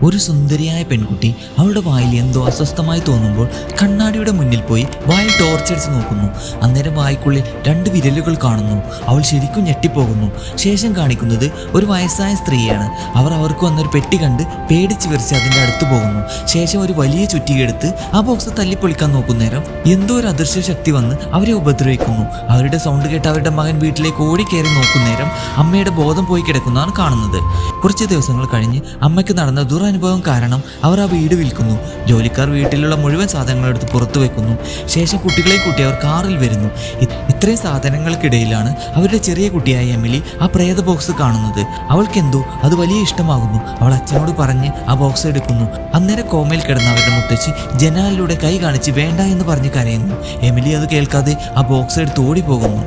ഒരു സുന്ദരിയായ പെൺകുട്ടി അവളുടെ വായിൽ എന്തോ അസ്വസ്ഥമായി തോന്നുമ്പോൾ കണ്ണാടിയുടെ മുന്നിൽ പോയി വായിൽ ടോർച്ചടിച്ച് നോക്കുന്നു. അന്നേരം വായ്ക്കുള്ളിൽ 2 വിരലുകൾ കാണുന്നു. അവൾ ശരിക്കും ഞെട്ടിപ്പോകുന്നു. ശേഷം കാണിക്കുന്നത് ഒരു വയസ്സായ സ്ത്രീയാണ്. അവർക്ക് വന്നൊരു പെട്ടി കണ്ട് പേടിച്ച് വിറച്ച് അതിൻ്റെ അടുത്ത് പോകുന്നു. ശേഷം ഒരു വലിയ ചുറ്റികെടുത്ത് ആ ബോക്സ് തല്ലിപ്പൊളിക്കാൻ നോക്കുന്നേരം എന്തോ ഒരു അദൃശ്യ ശക്തി വന്ന് അവരെ ഉപദ്രവിക്കുന്നു. അവരുടെ സൗണ്ട് കേട്ട് അവരുടെ മകൻ വീട്ടിലേക്ക് ഓടിക്കയറി നോക്കുന്നേരം അമ്മയുടെ ബോധം പോയി കിടക്കുന്നതാണ് കാണുന്നത്. കുറച്ച് ദിവസങ്ങൾ കഴിഞ്ഞ് അമ്മയ്ക്ക് നടന്ന ദുരനുഭവം കാരണം അവർ ആ വീട് വിൽക്കുന്നു. ജോലിക്കാർ വീട്ടിലുള്ള മുഴുവൻ സാധനങ്ങളെടുത്ത് പുറത്തു വെക്കുന്നു. ശേഷം കുട്ടികളെ കൂട്ടി അവർ കാറിൽ വരുന്നു. ഇത്രയും സാധനങ്ങൾക്കിടയിലാണ് അവരുടെ ചെറിയ കുട്ടിയായ എമിലി ആ പ്രേത ബോക്സ് കാണുന്നത്. അവൾക്കെന്തോ അത് വലിയ ഇഷ്ടമാകുന്നു. അവൾ അച്ഛനോട് പറഞ്ഞ് ആ ബോക്സ് എടുക്കുന്നു. അന്നേരം കോമയിൽ കിടന്ന അവരുടെ മുത്തശ്ശി ജനാലിലൂടെ കൈ കാണിച്ച് വേണ്ട എന്ന് പറഞ്ഞ് കരയുന്നു. എമിലി അത് കേൾക്കാതെ ആ ബോക്സ് എടുത്ത് ഓടിപ്പോകുന്നു.